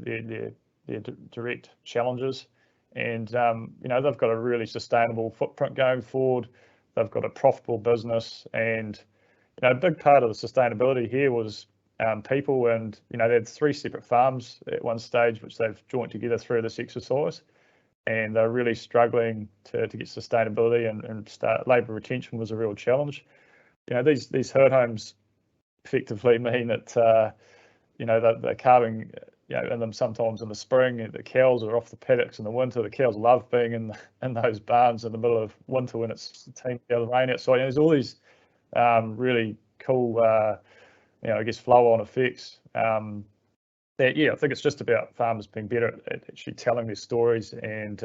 direct challenges, and they've got a really sustainable footprint going forward. They've got a profitable business, and a big part of the sustainability here was people, and they had 3 separate farms at one stage which they've joined together through this exercise, and they're really struggling to get sustainability, and labour retention was a real challenge. These herd homes effectively mean that they're calving in them sometimes in the spring, and the cows are off the paddocks in the winter. The cows love being in those barns in the middle of winter when it's teeming down the rain outside. There's all these really cool I guess flow-on effects that I think it's just about farmers being better at actually telling their stories. And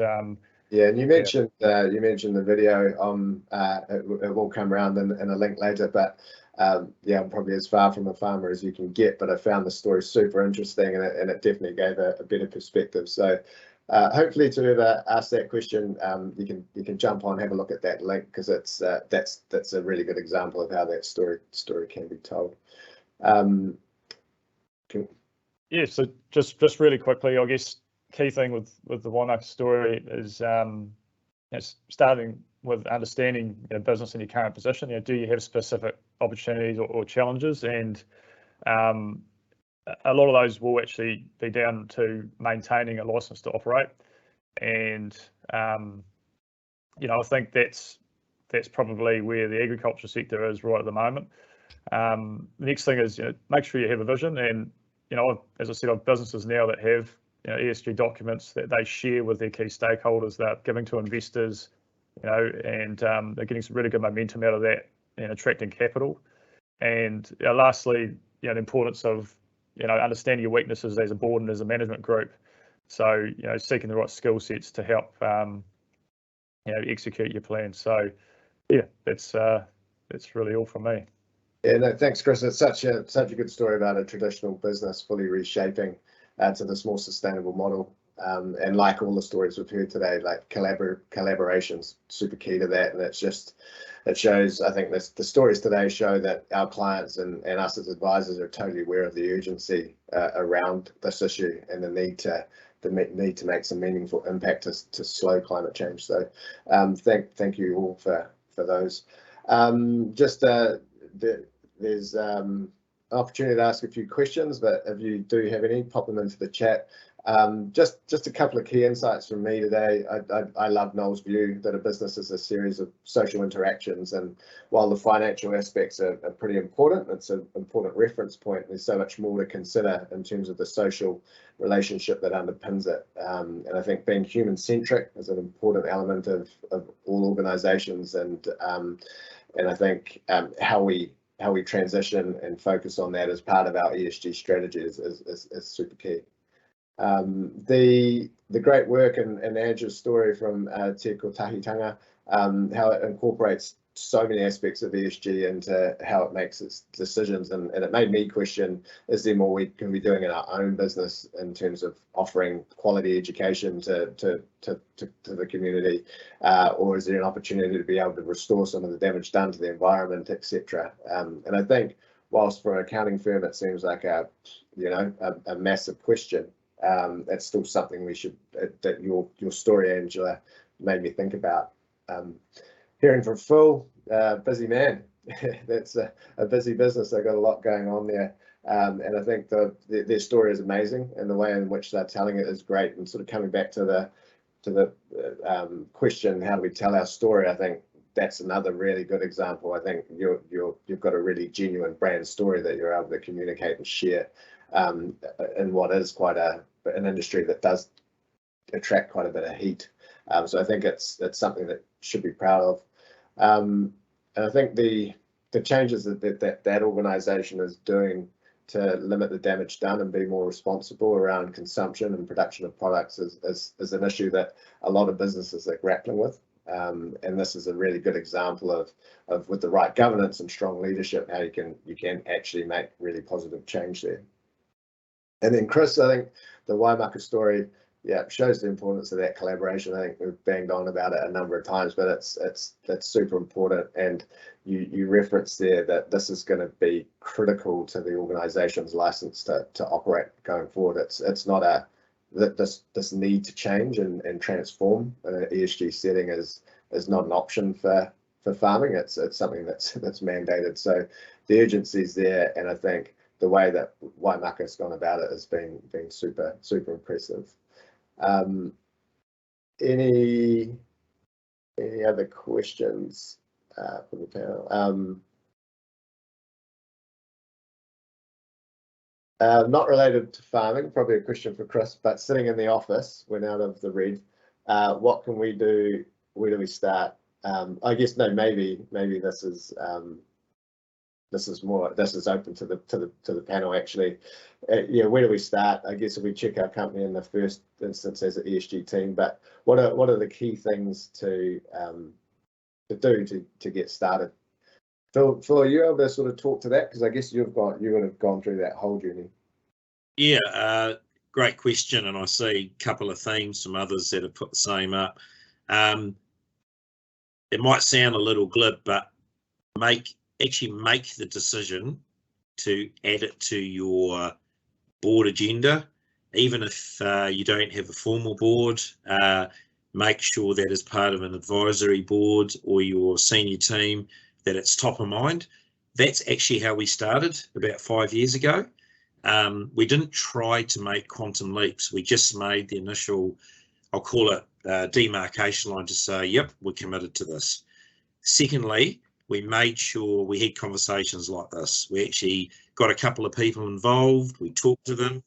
and you mentioned the video. It will come around in a link later, but I'm probably as far from a farmer as you can get, but I found the story super interesting, and it definitely gave a better perspective. So hopefully, to whoever asked that question, you can jump on, have a look at that link, because that's a really good example of how that story can be told. So just really quickly, I guess key thing with the Waimaka story is starting with understanding business in your current position. Do you have specific opportunities or challenges? And a lot of those will actually be down to maintaining a license to operate. And I think that's probably where the agriculture sector is right at the moment. The next thing is make sure you have a vision, and as I said, I've businesses now that have ESG documents that they share with their key stakeholders, that are giving to investors, and they're getting some really good momentum out of that and attracting capital. And lastly, the importance of understanding your weaknesses as a board and as a management group. So seeking the right skill sets to help execute your plan. So yeah, that's really all from me. Yeah, no, thanks, Chris. It's such a good story about a traditional business fully reshaping to this more sustainable model. And like all the stories we've heard today, like collaboration's super key to that. And it shows, I think the stories today show that our clients and us as advisors are totally aware of the urgency around this issue and the need to make some meaningful impact to slow climate change. So thank you all for those. There's an opportunity to ask a few questions, but if you do have any, pop them into the chat. Just a couple of key insights from me today. I love Noel's view that a business is a series of social interactions, and while the financial aspects are pretty important, it's an important reference point. There's so much more to consider in terms of the social relationship that underpins it. And I think being human-centric is an important element of all organisations, and I think how we transition and focus on that as part of our ESG strategies is super key. The great work and Andrew's story from Tiko Tahitangi, how it incorporates so many aspects of ESG into how it makes its decisions, and it made me question, is there more we can be doing in our own business in terms of offering quality education to the community, or is there an opportunity to be able to restore some of the damage done to the environment, etc. And I think whilst for an accounting firm it seems like a massive question, that's still something we should, that your story, Angela, made me think about. Hearing from Phil, busy man. That's a busy business. They've got a lot going on there, and I think their story is amazing, and the way in which they're telling it is great. And sort of coming back to the question, how do we tell our story? I think that's another really good example. I think you've got a really genuine brand story that you're able to communicate and share in what is quite an industry that does attract quite a bit of heat. So I think it's something that should be proud of. And I think the changes that organisation is doing to limit the damage done and be more responsible around consumption and production of products is an issue that a lot of businesses are grappling with. And this is a really good example of with the right governance and strong leadership, how you can actually make really positive change there. And then Chris, I think the Waimaka story, shows the importance of that collaboration. I think we've banged on about it a number of times, but that's super important. And you referenced there that this is going to be critical to the organisation's license to operate going forward. It's not this need to change and transform in an ESG setting is not an option for farming. It's something that's mandated. So the urgency is there, and I think the way that Waimaka's gone about it has been super impressive. Any other questions from the panel? Not related to farming, probably a question for Chris, but sitting in the office when out of the red, what can we do? Where do we start? I guess maybe this is open to the panel actually. Where do we start? I guess if we check our company in the first instance as an ESG team, but what are the key things to do to get started? Phil, are you able to sort of talk to that? Because I guess you would have gone through that whole journey. Yeah, great question, and I see a couple of themes from others that have put the same up. It might sound a little glib, but actually make the decision to add it to your board agenda, even if you don't have a formal board. Make sure that as part of an advisory board or your senior team that it's top of mind. That's actually how we started about 5 years ago. We didn't try to make quantum leaps. We just made the initial, I'll call it demarcation line to say, yep, we're committed to this. Secondly, we made sure we had conversations like this. We actually got a couple of people involved. We talked to them.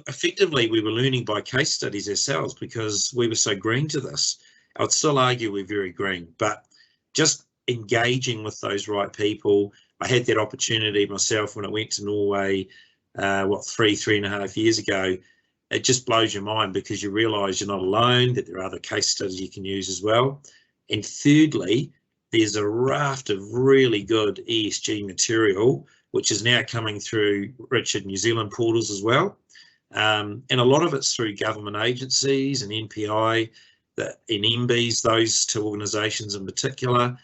Effectively, we were learning by case studies ourselves because we were so green to this. I would still argue we're very green, but just engaging with those right people. I had that opportunity myself when I went to Norway, 3.5 years ago. It just blows your mind because you realise you're not alone, that there are other case studies you can use as well. And thirdly, there's a raft of really good ESG material, which is now coming through Richard New Zealand portals as well. And a lot of it's through government agencies and NPI, and MBs, those two organisations in particular.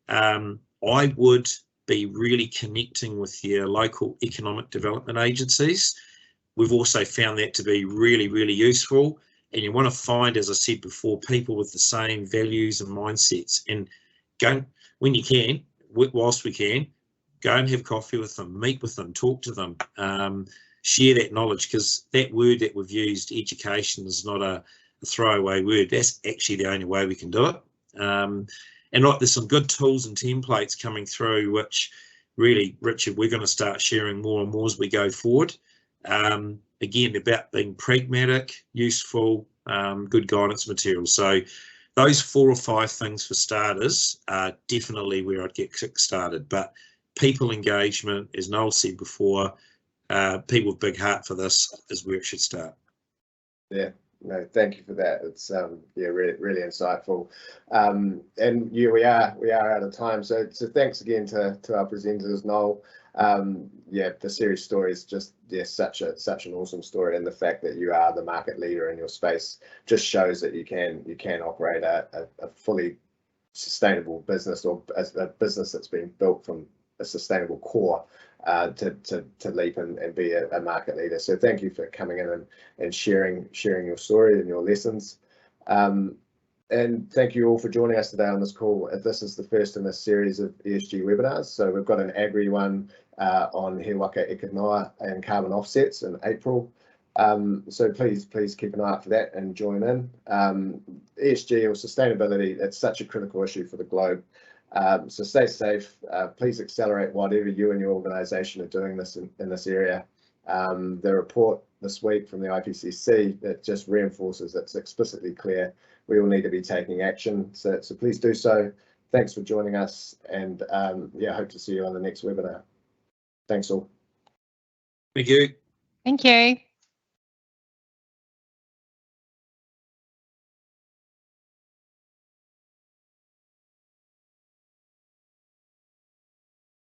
I would be really connecting with your local economic development agencies. We've also found that to be really, really useful. And you want to find, as I said before, people with the same values and mindsets, and go, when you can, whilst we can, go and have coffee with them, meet with them, talk to them, share that knowledge, because that word that we've used, education, is not a throwaway word. That's actually the only way we can do it. And there's some good tools and templates coming through, which really, Richard, we're going to start sharing more and more as we go forward. Again, about being pragmatic, useful, good guidance material. So those 4 or 5 things for starters are definitely where I'd get kick-started. But people engagement, as Noel said before, people with big heart for this is where it should start. Yeah, no, thank you for that. It's yeah, really, really insightful. And yeah, we are out of time. So thanks again to our presenters, Noel. Yeah, the series story is just such an awesome story, and the fact that you are the market leader in your space just shows that you can operate a fully sustainable business, or a business that's been built from a sustainable core to leap and be a market leader. So thank you for coming in and sharing your story and your lessons. And thank you all for joining us today on this call. This is the first in a series of ESG webinars. So we've got an agri one on He Waka Eke Noa and carbon offsets in April. So please keep an eye out for that and join in. ESG, or sustainability, it's such a critical issue for the globe. So stay safe. Please accelerate whatever you and your organisation are doing in this area. The report this week from the IPCC, that just reinforces, it's explicitly clear we all need to be taking action. So please do so. Thanks for joining us, and yeah, hope to see you on the next webinar. Thanks all. Thank you. Thank you.